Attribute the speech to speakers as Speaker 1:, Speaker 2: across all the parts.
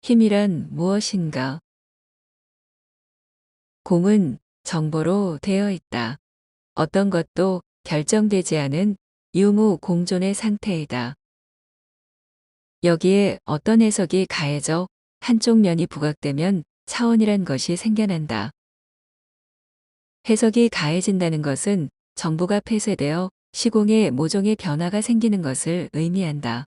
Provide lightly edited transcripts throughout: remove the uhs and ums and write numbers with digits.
Speaker 1: 힘이란 무엇인가? 공은 정보로 되어 있다. 어떤 것도 결정되지 않은 유무공존의 상태이다. 여기에 어떤 해석이 가해져 한쪽 면이 부각되면 차원이란 것이 생겨난다. 해석이 가해진다는 것은 정보가 폐쇄되어 시공에 모종의 변화가 생기는 것을 의미한다.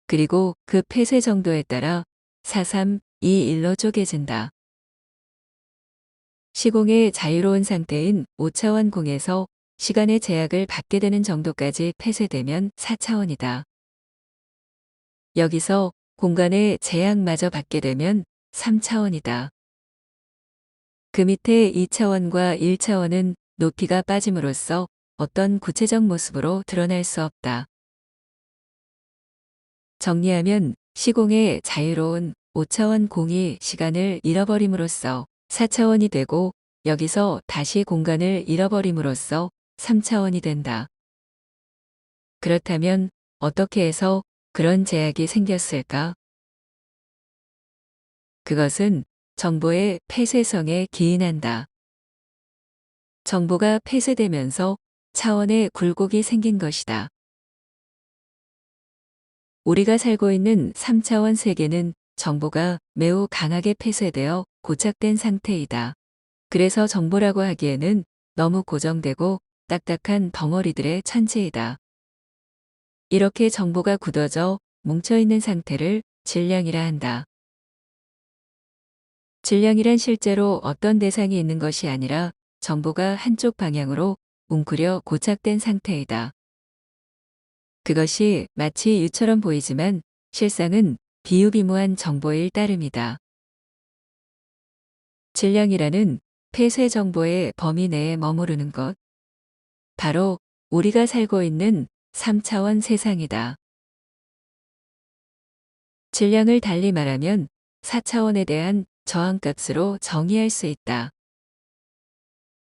Speaker 1: 그리고 그 폐쇄 정도에 따라 4, 3, 2, 1로 쪼개진다. 시공의 자유로운 상태인 5차원 공에서 시간의 제약을 받게 되는 정도까지 폐쇄되면 4차원이다. 여기서 공간의 제약마저 받게 되면 3차원이다. 그 밑에 2차원과 1차원은 높이가 빠짐으로써 어떤 구체적 모습으로 드러날 수 없다. 정리하면 시공의 자유로운 5차원 공이 시간을 잃어버림으로써 4차원이 되고 여기서 다시 공간을 잃어버림으로써 3차원이 된다. 그렇다면 어떻게 해서 그런 제약이 생겼을까? 그것은 정보의 폐쇄성에 기인한다. 정보가 폐쇄되면서 차원의 굴곡이 생긴 것이다. 우리가 살고 있는 3차원 세계는 정보가 매우 강하게 폐쇄되어 고착된 상태이다. 그래서 정보라고 하기에는 너무 고정되고 딱딱한 덩어리들의 천체이다. 이렇게 정보가 굳어져 뭉쳐있는 상태를 질량이라 한다. 질량이란 실제로 어떤 대상이 있는 것이 아니라 정보가 한쪽 방향으로 뭉클여 고착된 상태이다. 그것이 마치 유처럼 보이지만 실상은 비유비무한 정보일 따름이다. 질량이라는 폐쇄 정보의 범위 내에 머무르는 것. 바로 우리가 살고 있는 3차원 세상이다. 질량을 달리 말하면 4차원에 대한 저항값으로 정의할 수 있다.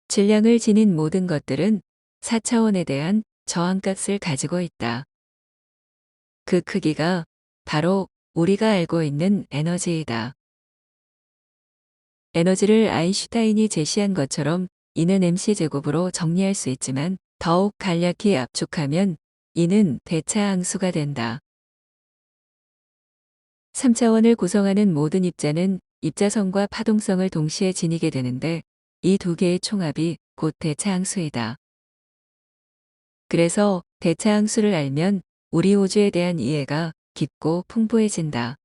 Speaker 1: 질량을 지닌 모든 것들은 4차원에 대한 저항값을 가지고 있다. 그 크기가 바로 우리가 알고 있는 에너지이다. 에너지를 아인슈타인이 제시한 것처럼 이는 mc제곱으로 정리할 수 있지만 더욱 간략히 압축하면 이는 대차항수가 된다. 3차원을 구성하는 모든 입자는 입자성과 파동성을 동시에 지니게 되는데 이 두 개의 총합이 곧 대차항수이다. 그래서 대차항수를 알면 우리 우주에 대한 이해가 깊고 풍부해진다.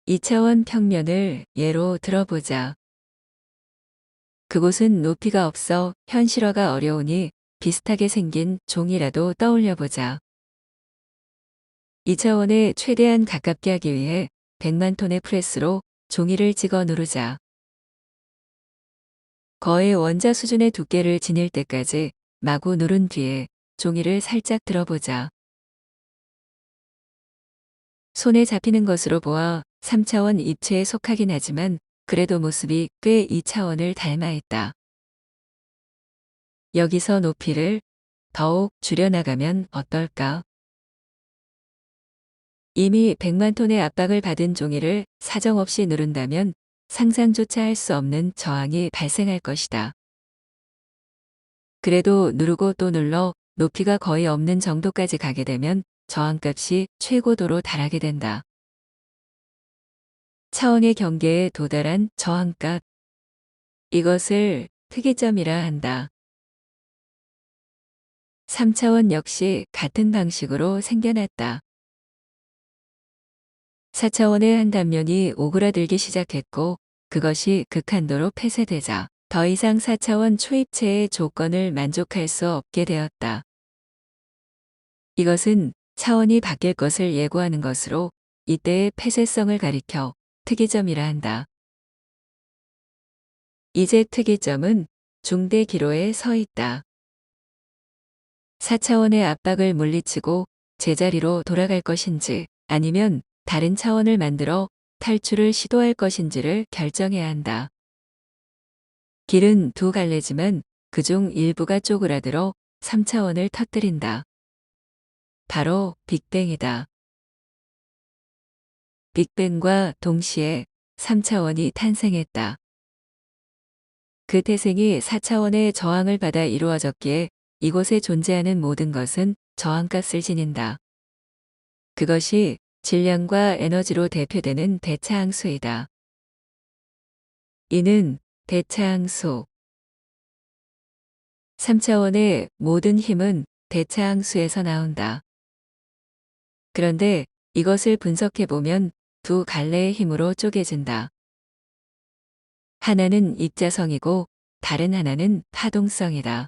Speaker 1: 2차원 평면을 예로 들어보자. 그곳은 높이가 없어 현실화가 어려우니 비슷하게 생긴 종이라도 떠올려보자. 2차원에 최대한 가깝게 하기 위해 100만 톤의 프레스로 종이를 찍어 누르자. 거의 원자 수준의 두께를 지닐 때까지 마구 누른 뒤에 종이를 살짝 들어보자. 손에 잡히는 것으로 보아 3차원 입체에 속하긴 하지만 그래도 모습이 꽤 2차원을 닮아 있다. 여기서 높이를 더욱 줄여나가면 어떨까? 이미 100만 톤의 압박을 받은 종이를 사정없이 누른다면 상상조차 할 수 없는 저항이 발생할 것이다. 그래도 누르고 또 눌러 높이가 거의 없는 정도까지 가게 되면 저항값이 최고도로 달하게 된다. 차원의 경계에 도달한 저항값. 이것을 특이점이라 한다. 3차원 역시 같은 방식으로 생겨났다. 4차원의 한 단면이 오그라들기 시작했고 그것이 극한도로 폐쇄되자 더 이상 4차원 초입체의 조건을 만족할 수 없게 되었다. 이것은 차원이 바뀔 것을 예고하는 것으로 이때의 폐쇄성을 가리켜 특이점이라 한다. 이제 특이점은 중대 기로에 서 있다. 4차원의 압박을 물리치고 제자리로 돌아갈 것인지 아니면 다른 차원을 만들어 탈출을 시도할 것인지를 결정해야 한다. 길은 두 갈래지만 그중 일부가 쪼그라들어 3차원을 터뜨린다. 바로 빅뱅이다. 빅뱅과 동시에 3차원이 탄생했다. 그 태생이 4차원의 저항을 받아 이루어졌기에 이곳에 존재하는 모든 것은 저항값을 지닌다. 그것이 질량과 에너지로 대표되는 대차항수이다. 이는 대차항수. 3차원의 모든 힘은 대차항수에서 나온다. 그런데 이것을 분석해보면 두 갈래의 힘으로 쪼개진다. 하나는 입자성이고 다른 하나는 파동성이다.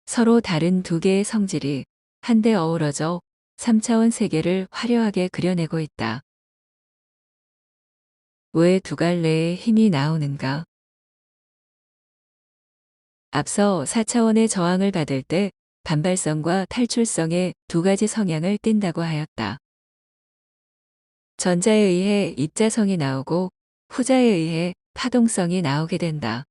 Speaker 1: 서로 다른 두 개의 성질이 한데 어우러져 3차원 세계를 화려하게 그려내고 있다. 왜 두 갈래의 힘이 나오는가? 앞서 4차원의 저항을 받을 때 반발성과 탈출성의 두 가지 성향을 띈다고 하였다. 전자에 의해 입자성이 나오고 후자에 의해 파동성이 나오게 된다.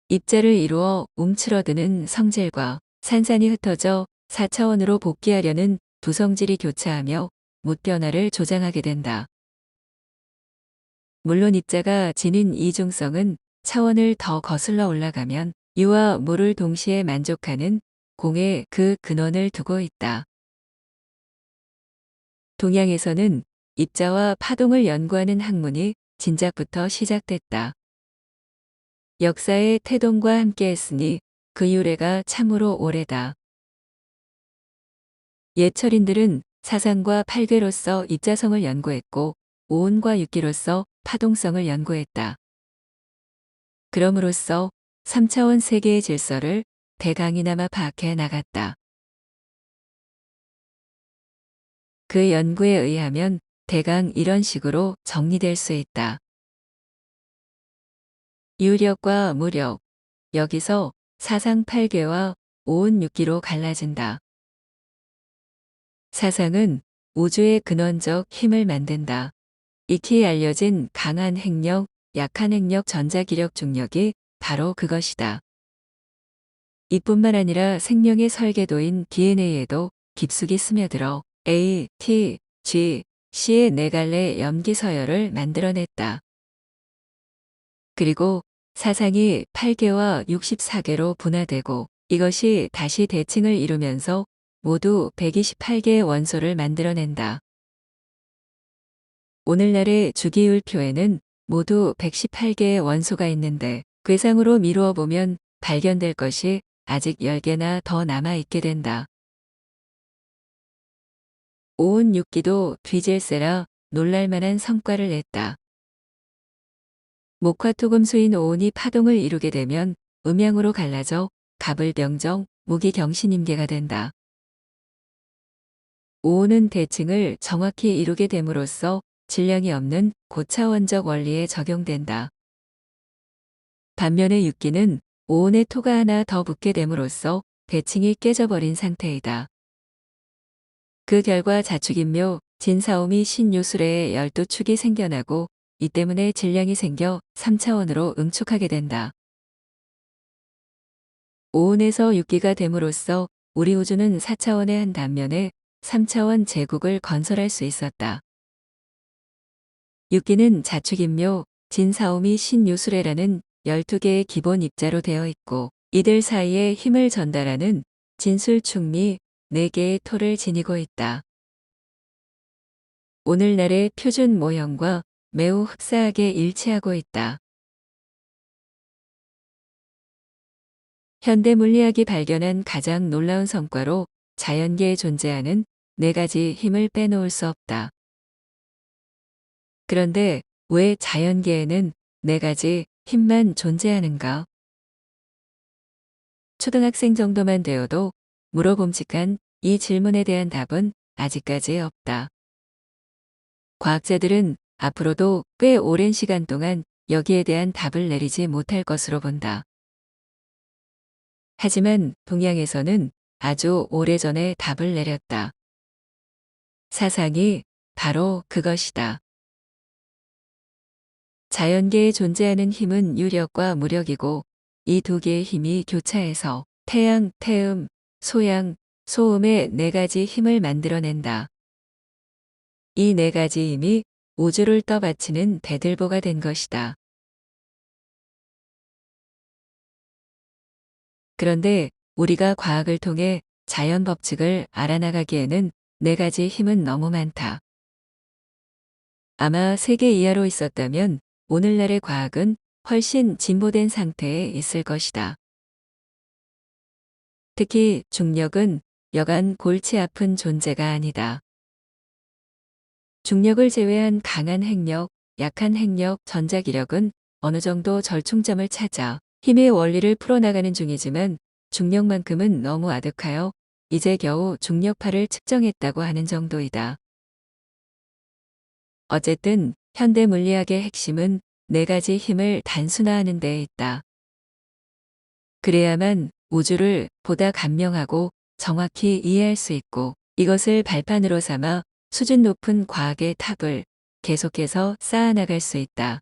Speaker 1: 입자를 이루어 움츠러드는 성질과 산산이 흩어져 4차원으로 복귀하려는 두 성질이 교차하며 무변화를 조장하게 된다. 물론 입자가 지닌 이중성은 차원을 더 거슬러 올라가면 유와 무를 동시에 만족하는 공에 그 근원을 두고 있다. 동양에서는 입자와 파동을 연구하는 학문이 진작부터 시작됐다. 역사의 태동과 함께했으니 그 유래가 참으로 오래다. 옛 철인들은 사상과 팔괘로서 입자성을 연구했고 오온과 육기로서 파동성을 연구했다. 그럼으로써 3차원 세계의 질서를 대강이나마 파악해 나갔다. 그 연구에 의하면 대강 이런 식으로 정리될 수 있다. 유력과 무력, 여기서 사상 8개와 오온 6기로 갈라진다. 사상은 우주의 근원적 힘을 만든다. 익히 알려진 강한 핵력, 약한 핵력 전자기력 중력이 바로 그것이다. 이뿐만 아니라 생명의 설계도인 DNA에도 깊숙이 스며들어 A, T, G, C의 네 갈래 염기 서열을 만들어냈다. 그리고 사상이 8개와 64개로 분화되고 이것이 다시 대칭을 이루면서 모두 128개의 원소를 만들어낸다. 오늘날의 주기율표에는 모두 118개의 원소가 있는데 궤상으로 미루어 보면 발견될 것이 아직 10개나 더 남아있게 된다. 오온 6기도 뒤질세라 놀랄만한 성과를 냈다. 목화토금수인 오온이 파동을 이루게 되면 음양으로 갈라져 갑을병정, 무기경신임계가 된다. 오온은 대칭을 정확히 이루게 됨으로써 질량이 없는 고차원적 원리에 적용된다. 반면에 육기는 오온에 토가 하나 더 붙게 됨으로써 대칭이 깨져버린 상태이다. 그 결과 자축인묘, 진사오미 신유술의 12축이 생겨나고 이 때문에 질량이 생겨 3차원으로 응축하게 된다. 오온에서 육기가 됨으로써 우리 우주는 4차원의 한 단면에 3차원 제국을 건설할 수 있었다. 육기는 자축인묘, 진사오미 신유술회라는 12개의 기본 입자로 되어 있고 이들 사이에 힘을 전달하는 진술축미 4개의 토를 지니고 있다. 오늘날의 표준 모형과 매우 흡사하게 일치하고 있다. 현대 물리학이 발견한 가장 놀라운 성과로 자연계에 존재하는 4가지 힘을 빼놓을 수 없다. 그런데 왜 자연계에는 4가지 힘만 존재하는가? 초등학생 정도만 되어도 물어봄직한 이 질문에 대한 답은 아직까지 없다. 과학자들은 앞으로도 꽤 오랜 시간 동안 여기에 대한 답을 내리지 못할 것으로 본다. 하지만 동양에서는 아주 오래전에 답을 내렸다. 사상이 바로 그것이다. 자연계에 존재하는 힘은 유력과 무력이고 이 두 개의 힘이 교차해서 태양, 태음, 소양, 소음의 4가지 힘을 만들어낸다. 이 네 가지 힘이 우주를 떠받치는 대들보가 된 것이다. 그런데 우리가 과학을 통해 자연 법칙을 알아나가기에는 네 가지 힘은 너무 많다. 아마 세계 이하로 있었다면 오늘날의 과학은 훨씬 진보된 상태에 있을 것이다. 특히 중력은 여간 골치 아픈 존재가 아니다. 중력을 제외한 강한 핵력, 약한 핵력, 전자기력은 어느 정도 절충점을 찾아 힘의 원리를 풀어나가는 중이지만 중력만큼은 너무 아득하여 이제 겨우 중력파를 측정했다고 하는 정도이다. 어쨌든 현대 물리학의 핵심은 네 가지 힘을 단순화하는 데 있다. 그래야만 우주를 보다 간명하고 정확히 이해할 수 있고 이것을 발판으로 삼아 수준 높은 과학의 탑을 계속해서 쌓아나갈 수 있다.